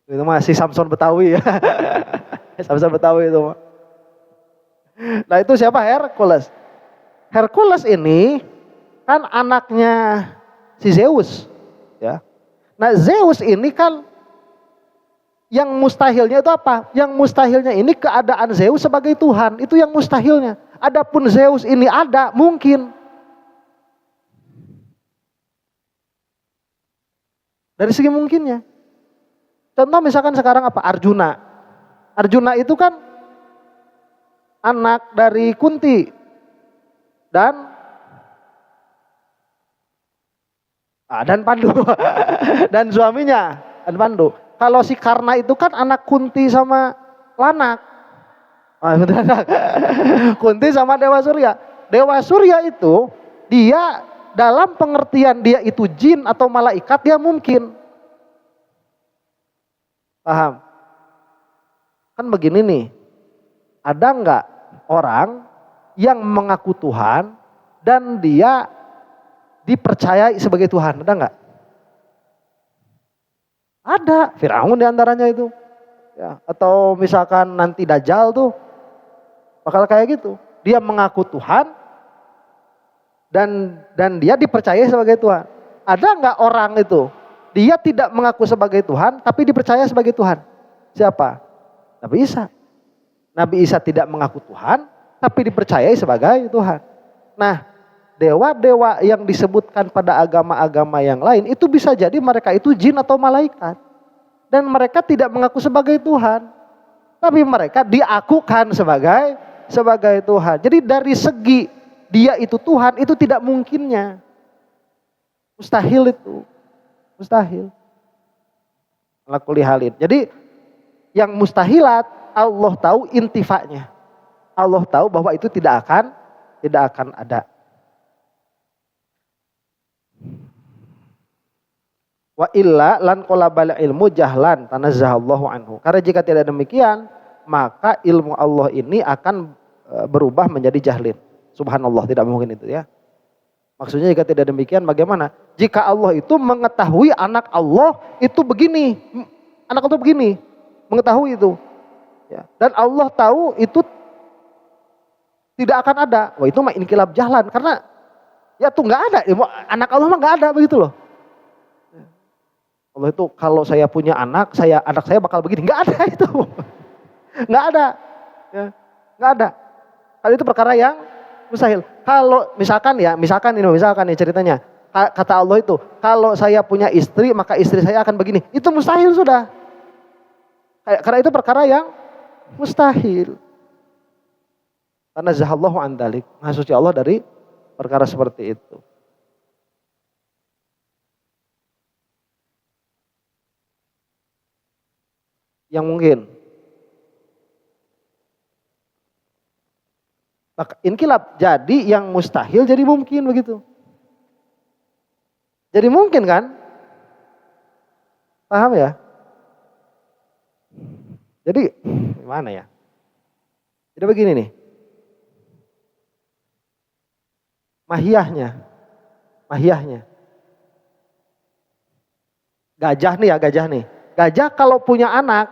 Itu masih Samson Betawi ya. Samson Betawi itu. Nah itu siapa? Hercules ini kan anaknya si Zeus ya. Nah Zeus ini kan yang mustahilnya itu apa? Yang mustahilnya ini keadaan Zeus sebagai Tuhan, itu yang mustahilnya. Adapun Zeus ini ada, mungkin. Dari segi mungkinnya. Contoh misalkan sekarang apa? Arjuna. Arjuna itu kan anak dari Kunti dan Pandu dan suaminya dan Pandu. Kalau si Karna itu kan anak Kunti sama Lanak. Kunti sama Dewa Surya. Dewa Surya itu dia dalam pengertian dia itu jin atau malaikat, dia mungkin. Paham? Kan begini nih, ada nggak orang yang mengaku Tuhan dan dia dipercayai sebagai Tuhan? Ada nggak? Ada, Firaun diantaranya itu. Ya, atau misalkan nanti Dajjal tuh bakal kayak gitu. Dia mengaku Tuhan dan dia dipercaya sebagai Tuhan. Ada nggak orang itu? Dia tidak mengaku sebagai Tuhan tapi dipercaya sebagai Tuhan. Siapa? Nabi Isa. Nabi Isa tidak mengaku Tuhan tapi dipercayai sebagai Tuhan. Nah, dewa-dewa yang disebutkan pada agama-agama yang lain itu bisa jadi mereka itu jin atau malaikat. Dan mereka tidak mengaku sebagai Tuhan. Tapi mereka diakukan sebagai Tuhan. Jadi dari segi dia itu Tuhan itu tidak mungkinnya. Mustahil itu. Mustahil. Ala kulli halin. Jadi yang mustahilat Allah tahu intifanya. Allah tahu bahwa itu tidak akan ada. Wa illa lan qalabal ilmu jahlan tanazzahallahu anhu. Karena jika tidak demikian, maka ilmu Allah ini akan berubah menjadi jahlin. Subhanallah, tidak mungkin itu ya. Maksudnya jika tidak demikian bagaimana? Jika Allah itu mengetahui anak Allah itu begini. Anak Allah begini. Mengetahui itu. Ya. Dan Allah tahu itu tidak akan ada. Wah, itu mah inkilab jahlan. Karena ya tuh nggak ada. Anak Allah mah nggak ada begitu loh. Allah itu kalau saya punya anak saya bakal begini. Nggak ada itu. Nggak ada. Ya. Nggak ada. Hal itu perkara yang mustahil. Kalau misalkan nih ceritanya. Kata Allah itu, kalau saya punya istri maka istri saya akan begini. Itu mustahil sudah. Karena itu perkara yang mustahil. Karena zahallahu an dzalik. Maha suci Allah dari perkara seperti itu. Yang mungkin. Inkilab, jadi yang mustahil jadi mungkin begitu. Jadi mungkin kan? Paham ya? Jadi gimana ya? Jadi begini nih. Mahiyahnya. Gajah nih. Gajah kalau punya anak,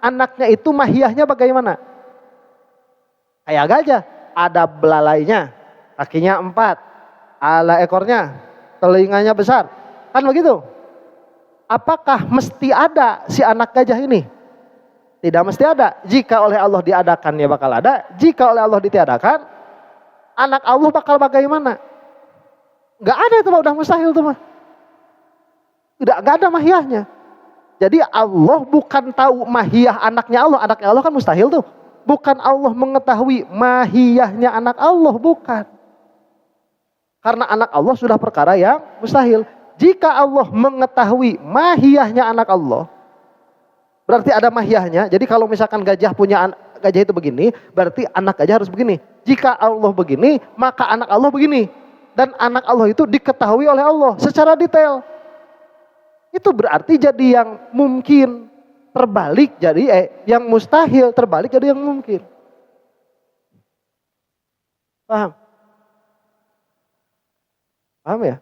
anaknya itu mahiyahnya bagaimana? Kayak gajah, ada belalainya, kakinya 4, ala ekornya, telinganya besar, kan begitu? Apakah mesti ada si anak gajah ini? Tidak mesti ada. Jika oleh Allah diadakan ya bakal ada. Jika oleh Allah ditiadakan, anak Allah bakal bagaimana? Gak ada itu mah, udah mustahil itu mah. Gak ada mahiyahnya. Jadi Allah bukan tahu mahiyah anaknya Allah kan mustahil tuh. Bukan Allah mengetahui mahiyahnya anak Allah, bukan. Karena anak Allah sudah perkara yang mustahil. Jika Allah mengetahui mahiyahnya anak Allah, berarti ada mahiyahnya. Jadi kalau misalkan gajah itu begini, berarti anak gajah harus begini. Jika Allah begini, maka anak Allah begini. Dan anak Allah itu diketahui oleh Allah secara detail. Itu berarti jadi yang mungkin terbalik jadi yang mustahil terbalik jadi yang mungkin. Paham? Paham ya?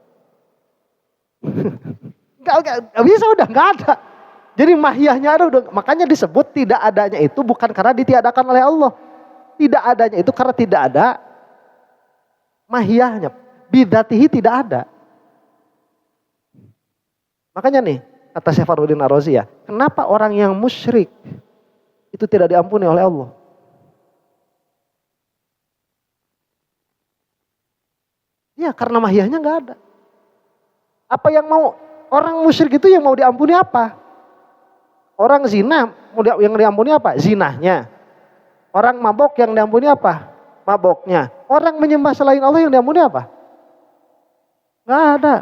Gak bisa, udah gak ada. Jadi mahiyahnya ada, udah, makanya disebut tidak adanya itu bukan karena ditiadakan oleh Allah. Tidak adanya itu karena tidak ada mahiyahnya. Bidzatihi tidak ada. Makanya nih, kata Syekh Fakhruddin Ar-Razi ya, kenapa orang yang musyrik itu tidak diampuni oleh Allah? Ya karena mahiyahnya nggak ada. Apa yang mau orang musyrik itu yang mau diampuni apa? Orang zina yang diampuni apa? Zinahnya. Orang mabok yang diampuni apa? Maboknya. Orang menyembah selain Allah yang diampuni apa? Nggak ada.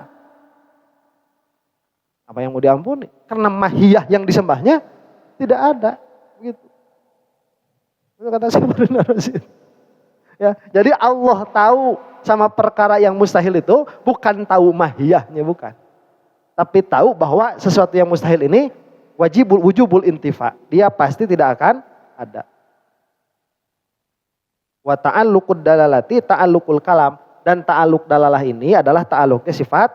Apa yang mau diampuni? Karena mahiyah yang disembahnya tidak ada. Begitu. Itu kata saya benar sih. Ya, jadi Allah tahu sama perkara yang mustahil itu bukan tahu mahiyahnya, bukan. Tapi tahu bahwa sesuatu yang mustahil ini wujubul intifa. Dia pasti tidak akan Ada. Wa ta'alluqud dalalati ta'alluqul kalam. Dan ta'alluq dalalah ini adalah ta'alluqnya sifat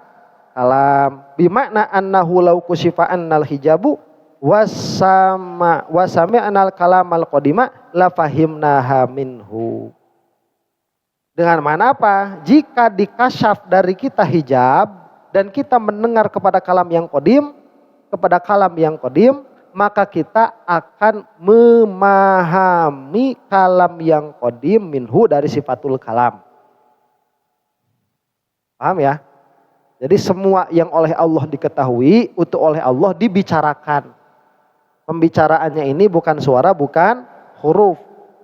kalam. Bimakna annahu law kusifa annal hijabu wasami anal kalamal qadima la fahimnaha minhu. Dengan mana apa? Jika dikasyaf dari kita hijab dan kita mendengar kepada kalam yang qadim, maka kita akan memahami kalam yang qadim minhu dari sifatul kalam. Paham ya? Jadi semua yang oleh Allah diketahui, itu oleh Allah dibicarakan. Pembicaraannya ini bukan suara, bukan huruf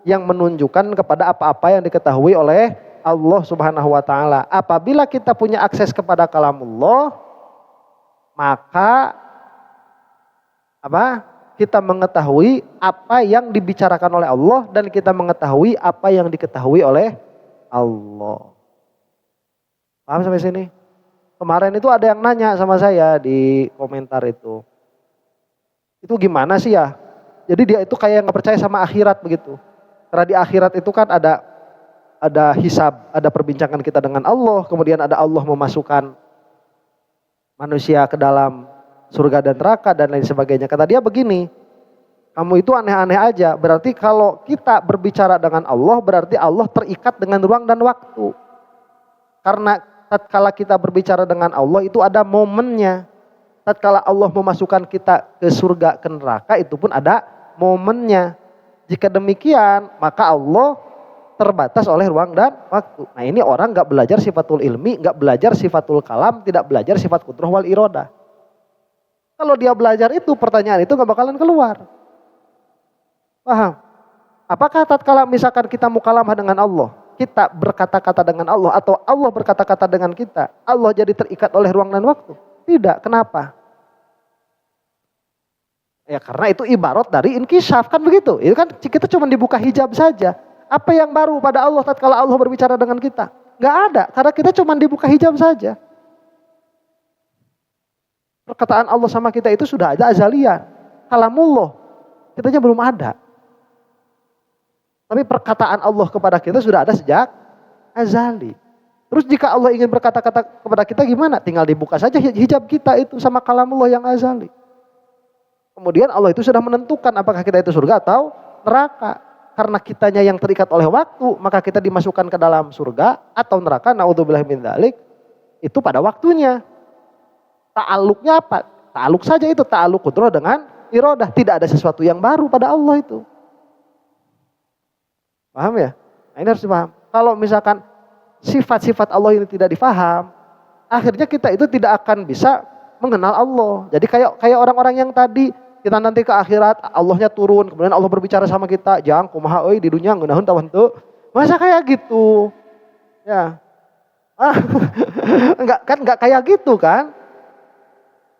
yang menunjukkan kepada apa-apa yang diketahui oleh Allah Subhanahu wa taala. Apabila kita punya akses kepada kalamullah, maka kita mengetahui apa yang dibicarakan oleh Allah dan kita mengetahui apa yang diketahui oleh Allah. Paham sampai sini? Kemarin itu ada yang nanya sama saya di komentar itu. Itu gimana sih ya? Jadi dia itu kayak nggak percaya sama akhirat begitu. Karena di akhirat itu kan ada hisab, ada perbincangan kita dengan Allah, kemudian ada Allah memasukkan manusia ke dalam surga dan neraka dan lain sebagainya. Kata dia begini, kamu itu aneh-aneh aja. Berarti kalau kita berbicara dengan Allah, berarti Allah terikat dengan ruang dan waktu. Karena tatkala kita berbicara dengan Allah itu ada momennya. Tatkala Allah memasukkan kita ke surga, ke neraka, itu pun ada momennya. Jika demikian, maka Allah terbatas oleh ruang dan waktu. Nah ini orang gak belajar sifatul ilmi, gak belajar sifatul kalam, tidak belajar sifat qudrah wal iradah. Kalau dia belajar itu, pertanyaan itu gak bakalan keluar. Paham? Apakah tatkala misalkan kita mukalamah dengan Allah, kita berkata-kata dengan Allah, atau Allah berkata-kata dengan kita, Allah jadi terikat oleh ruang dan waktu? Tidak, kenapa? Ya karena itu ibarat dari inkisyaf, kan begitu. Itu kan kita cuma dibuka hijab saja. Apa yang baru pada Allah tatkala Allah berbicara dengan kita? Gak ada, karena kita cuma dibuka hijab saja. Perkataan Allah sama kita itu sudah ada azalian. Kalamullah, kitanya belum ada. Tapi perkataan Allah kepada kita sudah ada sejak azali. Terus jika Allah ingin berkata-kata kepada kita gimana? Tinggal dibuka saja hijab kita itu sama kalamullah yang azali. Kemudian Allah itu sudah menentukan apakah kita itu surga atau neraka. Karena kitanya yang terikat oleh waktu, maka kita dimasukkan ke dalam surga atau neraka, naudzubillah min dzalik, itu pada waktunya. Ta'aluknya apa? Ta'aluk saja itu, ta'aluk qudrah dengan iradah. Tidak ada sesuatu yang baru pada Allah itu. Paham ya? Nah, ini harus dipaham. Kalau misalkan sifat-sifat Allah ini tidak difaham, akhirnya kita itu tidak akan bisa mengenal Allah. Jadi kayak orang-orang yang tadi, kita nanti ke akhirat, Allahnya turun, kemudian Allah berbicara sama kita, "Jang, kumaha euy di dunia ngeunaheun tawan teu." Masa kayak gitu? Ya. Enggak kayak gitu kan?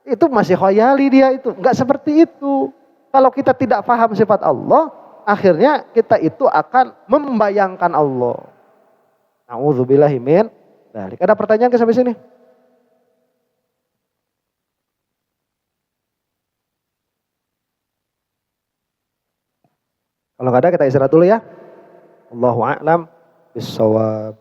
Itu masih khayali dia itu, enggak seperti itu. Kalau kita tidak paham sifat Allah, akhirnya kita itu akan membayangkan Allah. Nauzubillahi min dzalik. Ada pertanyaan ke sampai sini? Kalau nggak ada kita istirahat dulu ya. Allahu a'lam bishawab.